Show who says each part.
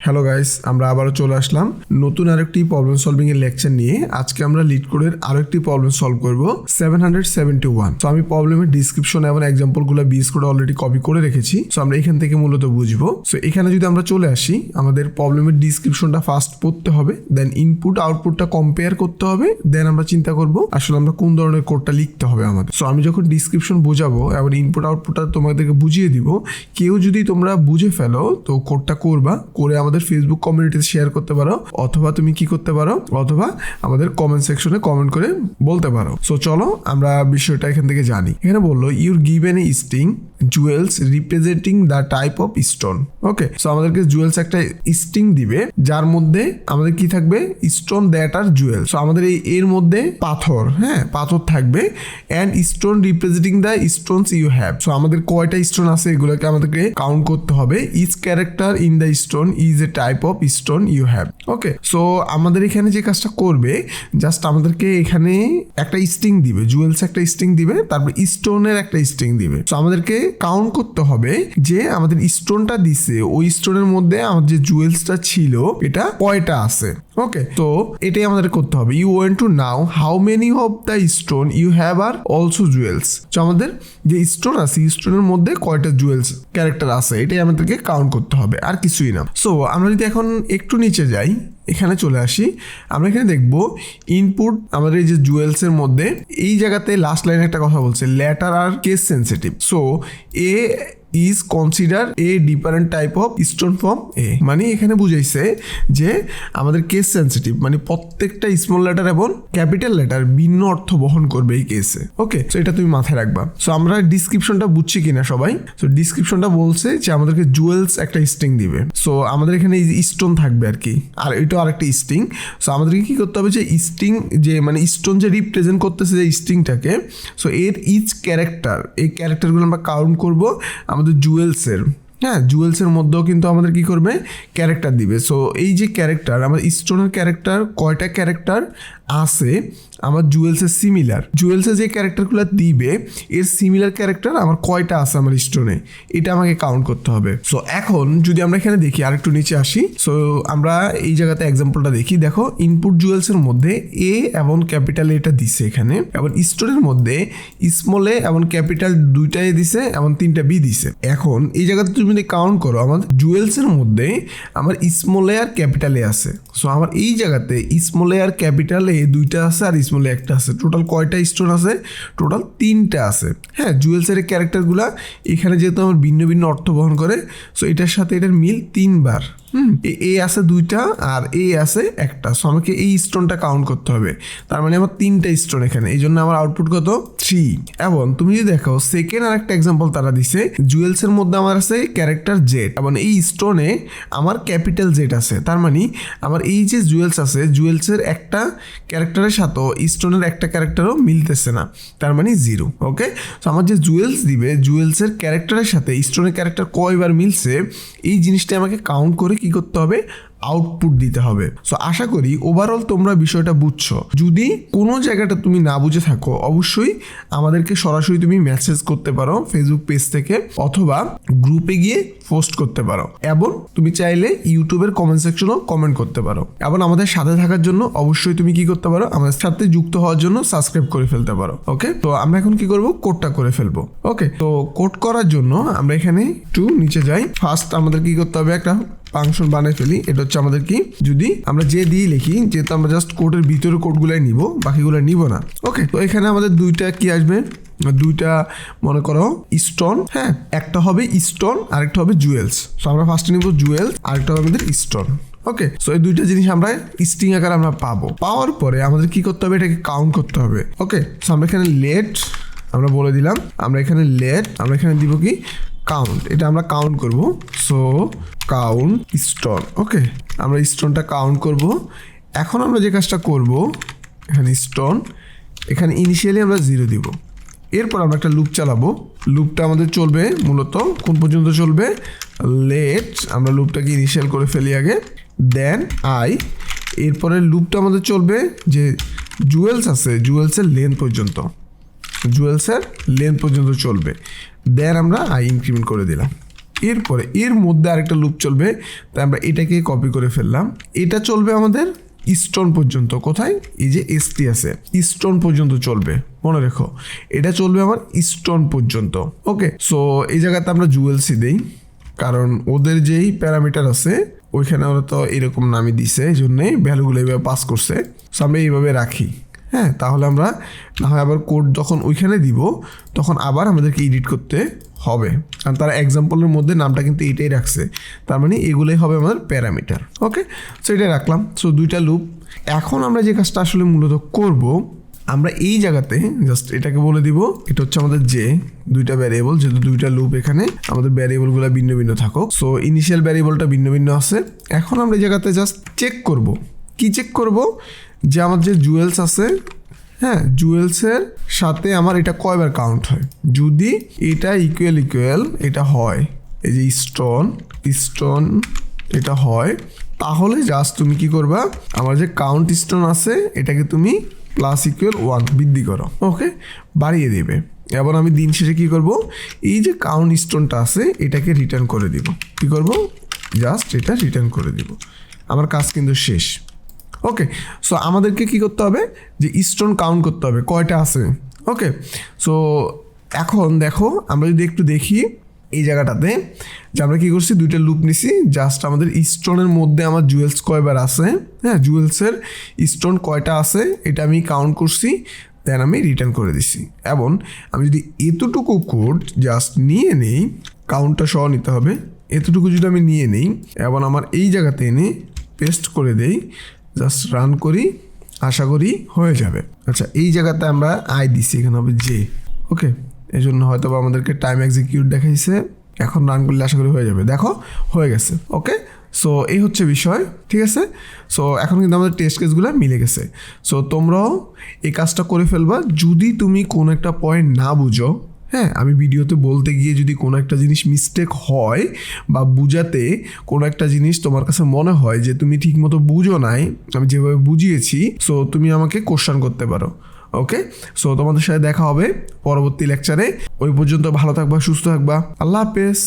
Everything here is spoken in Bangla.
Speaker 1: হ্যালো গাইস, আমরা আবারও চলে আসলাম নতুন আরেকটি প্রবলেম সলভিং এর লেকচার নিয়ে। আজকে আমরা লিটকোডের আরেকটি প্রবলেম সলভ করব 771। সো আমি প্রবলেমের ডিসক্রিপশন এবং এক্সাম্পলগুলো বিএস কোডে অলরেডি কপি করে রেখেছি। সো আমরা এখান থেকে মূলত বুঝবো। সো এখানে যদি আমরা চলে আসি, আমাদের প্রবলেমের ডিসক্রিপশনটা ফার্স্ট পড়তে হবে, দেন ইনপুট আউটপুটটা কম্পেয়ার করতে হবে, দেন আমরা চিন্তা করব আসলে আমরা কোন ধরনের কোডটা লিখতে হবে আমাদের। সো আমি যখন ডিসক্রিপশন বোঝাবো এবং ইনপুট আউটপুটটা তোমাদেরকে বুঝিয়ে দিব, কেউ যদি তোমরা বুঝে ফেলো তো কোডটা করবা, করে আমাদের ফেসবুক কমিউনিটিতে শেয়ার করতে পারো, অথবা তুমি কি করতে পারো, অথবা আমাদের কমেন্ট সেকশনে কমেন্ট করে বলতে পারো। সো চলো আমরা বিষয়টা এখান থেকে জানি। এখানে বললো your given a string jewels representing the type of stone. Okay, so আমাদেরকে জুয়েলস একটা স্ট্রিং দিবে যার মধ্যে আমাদের কি থাকবে, stone that are jewel. So আমাদের এর মধ্যে পাথর, পাথর থাকবে, and stone representing the stones you have. So আমাদের কয়টা স্টোন আছে এগুলোকে আমাদেরকে কাউন্ট করতে হবে। Each character in the stone is a type of stone you have. Okay, so আমাদের এখানে যে কাজটা করবে, জাস্ট আমাদেরকে এখানে একটা স্ট্রিং দিবে, জুয়েলস একটা স্ট্রিং দিবে, তারপর স্টোনের একটা স্ট্রিং দিবে। সো আমাদেরকে কাউন্ট করতে হবে যে আমাদের স্টোনটা দিছে, ওই স্টোনের মধ্যে আমার যে জুয়েলসটা ছিল এটা কয়টা আছে। ওকে, তো এটাই আমাদের করতে হবে। You want to know how many of the stone you have are also jewels. তো আমাদের যে স্টোন আছে, স্টোনের মধ্যে কয়টা জুয়েলস ক্যারেক্টার আছে, এটাই আমাদেরকে কাউন্ট করতে হবে, আর কিছুই না। সো আমরা যদি এখন একটু নিচে যাই, এখানে চলে আসি, আমরা এখানে দেখবো ইনপুট আমাদের এই যে জুয়েলসের মধ্যে এই জায়গাতে লাস্ট লাইনে একটা কথা বলছে, letter are case sensitive. So A is consider a different type of stone from A. মানে এখানে বুঝাইছে যে আমাদের কেস সেন্সিটিভ, মানে প্রত্যেকটা স্মল লেটার এবং ক্যাপিটাল লেটার ভিন্ন অর্থ বহন করবে এই কেসে। ওকে, সো এটা তুমি মাথায় রাখবা। সো আমরা ডিসক্রিপশনটা বুঝছি কিনা সবাই। সো ডিসক্রিপশনটা বলছে যে আমাদেরকে জুয়েলস একটা স্ট্রিং দিবে। সো আমাদের এখানে স্টোন থাকবে আর কি, আর এটাও আরেকটা স্ট্রিং। সো আমাদেরকে কি করতে হবে, যে স্ট্রিং যে মানে স্টোন যে রিপ্রেজেন্ট করতেছে যে স্ট্রিংটাকে, সো এর ইচ ক্যারেক্টার, এই ক্যারেক্টারগুলো আমরা কাউন্ট করবো আমাদের জুয়েলসের। জুয়েলসের মধ্যেও কিন্তু আমাদের কি করবে, ক্যারেক্টার দিবে। সো এই যে ক্যারেক্টার, আমার স্টোনের ক্যারেক্টার কয়টা ক্যারেক্টার আছে আমার জুয়েলসের সিমিলার, জুয়েলসের যে ক্যারেক্টারগুলো দিবে এর সিমিলার ক্যারেক্টার আমার কয়টা আছে আমার স্টোনে, এটা আমাকে কাউন্ট করতে হবে। সো এখন যদি আমরা এখানে দেখি, আরেকটু নিচে আসি, সো আমরা এই জায়গাতে এক্সাম্পলটা দেখি। দেখো ইনপুট জুয়েলসের মধ্যে এ এবং ক্যাপিটাল এটা দিছে এখানে, এবং স্টোনের মধ্যে স্মল এ এবং ক্যাপিটাল দুইটাই দিছে এবং তিনটা বি দিছে। এখন এই জায়গাতে তুমি যদি কাউন্ট করো, আমার জুয়েলসের মধ্যে আমার small A R capital A আছে। সো আমার এই জায়গাতে small A R capital A দুইটা আছে আর স্মল এ একটা আছে। টোটাল কয়টা স্টোন আছে, টোটাল তিনটা আছে। জুয়েলসের ক্যারেক্টারগুলা এখানে যেহেতু আমার ভিন্ন ভিন্ন অর্থ বহন করে, সো এটার সাথে এটার মিল তিনবার। এ আছে দুইটা আর এ আছে একটা। সো আমাকে এই স্টোনটা কাউন্ট করতে হবে, তার মানে আমার তিনটা স্টোন এখানে, এই জন্য আমার আউটপুট কত, 3। এবং তুমি যদি দেখো সেকেন্ড আর একটা এক্সাম্পল তারা দিছে, জুয়েলসের মধ্যে আমার আছে ক্যারেক্টার জেড এবং এই স্টোনে আমার ক্যাপিটাল জেড আছে। তার মানে আমার এই যে জুয়েলস আছে, জুয়েলসের একটা ক্যারেক্টারের সাথে স্টোনের একটা ক্যারেক্টারও মিলতেছে না, তার মানে 0। ওকে, সো আমার যে জুয়েলস দিবে, জুয়েলসের ক্যারেক্টারের সাথে স্টোনের ক্যারেক্টার কয়বার মিলছে, এই জিনিসটা আমাকে কাউন্ট করে কি করতে হবে, আউটপুট দিতে হবে। সো আশা করি ওভারঅল তোমরা বিষয়টা বুঝছো। যদি কোনো জায়গাটা তুমি না বুঝে থাকো, অবশ্যই আমাদেরকে সরাসরি তুমি মেসেজ করতে পারো ফেসবুক পেজ থেকে, অথবা গ্রুপে গিয়ে পোস্ট করতে পারো, এবং তুমি চাইলে ইউটিউবের কমেন্ট সেকশনেও কমেন্ট করতে পারো। এবং আমাদের সাথে থাকার জন্য অবশ্যই তুমি কি করতে পারো, আমাদের সাথে যুক্ত হওয়ার জন্য সাবস্ক্রাইব করে ফেলতে পারো। ওকে, তো আমরা এখন কি করব, কোডটা করে ফেলবো। ওকে, তো কোড করার জন্য আমরা এখানে একটু নিচে যাই। ফার্স্ট আমাদের কি করতে হবে, একটা ফাংশন বানিয়ে ফেলি। এটা হচ্ছে আমাদের কি, যদি আমরা যে দিয়ে লিখি, যেহেতু আমরা জাস্ট কোডের ভিতরে কোডগুলাই নিব, বাকিগুলো নিব না। ওকে, তো এখানে আমাদের দুইটা কি আসবে, দুইটা মনে করো স্টোন। একটা হবে স্টোন, আরেকটা হবে জুয়েলস। সো আমরা ফার্স্টে নিব জুয়েলস, আরেকটা হবে আমাদের স্টোন। ওকে, সো এই দুইটা জিনিস আমরা স্ট্রিং আকারে আমরা পাবো। পাওয়ার পরে আমাদের কি করতে হবে, এটাকে কাউন্ট করতে হবে। ওকে, সো আমরা এখানে লেট আমরা বলে দিলাম, আমরা এখানে লেট, আমরা এখানে দিব কি, কাউন্ট। এটা আমরা কাউন্ট করব। So count stone. ওকে, আমরা স্টোনটা কাউন্ট করব। এখন আমরা যে কাজটা করব, এখানে স্টোন, এখানে ইনিশিয়ালি আমরা 0 দিব। এরপর আমরা একটা লুপ চালাবো। লুপটা আমাদের চলবে মূলত কোন পর্যন্ত চলবে, লেট, আমরা লুপটাকে ইনিশিয়াল করে ফেলি আগে, দেন আই। এরপরে লুপটা আমাদের চলবে যে জুয়েলস আছে, জুয়েলসের লেন্থ পর্যন্ত, জুয়েলসের লেন্থ পর্যন্ত চলবে। দেন আমরা আই ইনক্রিমেন্ট করে দিলাম। এরপরে এর মধ্যে আরেকটা লুপ চলবে, তাই আমরা এটাকে কপি করে ফেললাম। এটা চলবে আমাদের স্টোন পর্যন্ত। কোথায়? এই যে এসটি আছে, স্টোন পর্যন্ত চলবে, মনে রেখো এটা চলবে আমার স্টোন পর্যন্ত। ওকে, সো এই জায়গাতে আমরা জুয়েলসি দেই, কারণ ওদের যেই প্যারামিটার আছে ওইখানে ওরা তো এরকম নামই দিছে, এই জন্যই ভ্যালুগুলো এইভাবে পাস করছে। সো আমরা এইভাবে রাখি। হ্যাঁ, তাহলে আমরা না হয় আবার কোড যখন ওইখানে দিব তখন আবার আমাদেরকে এডিট করতে হবে, কারণ তারা এক্সাম্পলের মধ্যে নামটা কিন্তু এটাই রাখছে, তার মানে এগুলোই হবে আমাদের প্যারামিটার। ওকে, সো এটাই রাখলাম। সো দুইটা লুপ। এখন আমরা যে কাজটা আসলে মূলত করব, আমরা এই জায়গাতে জাস্ট এটাকে বলে দিব এটা হচ্ছে আমাদের যে দুইটা ভ্যারিয়েবল, যেহেতু দুইটা লুপ, এখানে আমাদের ভ্যারিয়েবলগুলো ভিন্ন ভিন্ন থাকুক। সো ইনিশিয়াল ভ্যারিয়েবলটা ভিন্ন ভিন্ন আছে। এখন আমরা এই জায়গাতে জাস্ট চেক করব। কি চেক করব? যে আমার যে জুয়েলস আছে, হ্যাঁ, জুয়েলসের সাথে আমার এটা কয়বার কাউন্ট হয়। যদি এটা ইকুয়াল এটা হয়, এই যে স্টোন এটা হয়, তাহলে জাস্ট তুমি কি করবা, আমার যে কাউন্ট স্টোন আছে এটাকে তুমি প্লাস ইকুয়াল 1 বৃদ্ধি করো। ওকে, বাড়িয়ে দেবে। এবার আমি দিন শেষে কি করব, এই যে কাউন্ট স্টোনটা আছে এটাকে রিটার্ন করে দিব। কি করব? জাস্ট এটা রিটার্ন করে দিব। আমার কাজ কিন্তু শেষ। ওকে, সো আমাদেরকে কি করতে হবে, যে স্টোন কাউন্ট করতে হবে কয়টা আছে। ওকে, সো এখন দেখো আমরা যদি একটু দেখি এই জায়গাটাতে যে আমরা কী করছি, দুইটা লুপ নিছি। জাস্ট আমাদের স্টোনের মধ্যে আমার জুয়েলস কয়বার আছে, হ্যাঁ, জুয়েলসের স্টোন কয়টা আছে এটা আমি কাউন্ট করছি, দেন আমি রিটার্ন করে দিছি। এবং আমি যদি এতটুকু কোড জাস্ট নিয়ে নেই, কাউন্টটা সহ নিতে হবে, এতটুকু যদি আমি নিয়ে নেই এবং আমার এই জায়গাতে এনে পেস্ট করে দেই, জাস্ট রান করি, আশা করি হয়ে যাবে। আচ্ছা, এই জায়গাতে আমরা আই দিছি, এখানে হবে জে। ওকে, এই জন্য হয়তো বা আমাদেরকে টাইম এক্সিকিউট দেখাইছে, এখন রান করলে আশা করি হয়ে যাবে। দেখো হয়ে গেছে। ওকে, সো এই হচ্ছে বিষয়, ঠিক আছে। সো এখন কিন্তু আমাদের টেস্ট কেসগুলো মিলে গেছে। সো তোমরাও এই কাজটা করে ফেলবা। যদি তুমি কোনো একটা পয়েন্ট না বুঝো, হ্যাঁ, আমি ভিডিওতে বলতে গিয়ে যদি কোনো একটা জিনিস মিস্টেক হয় বা বুঝাতে কোনো একটা জিনিস তোমার কাছে মনে হয় যে তুমি ঠিকমতো বুঝো নাই, আমি যেভাবে বুঝিয়েছি, সো তুমি আমাকে কোশ্চেন করতে পারো। ওকে, সো তোমাদের সাথে দেখা হবে পরবর্তী লেকচারে। ওই পর্যন্ত ভালো থাকবা, সুস্থ থাকবা। আল্লাহ হাফেজ।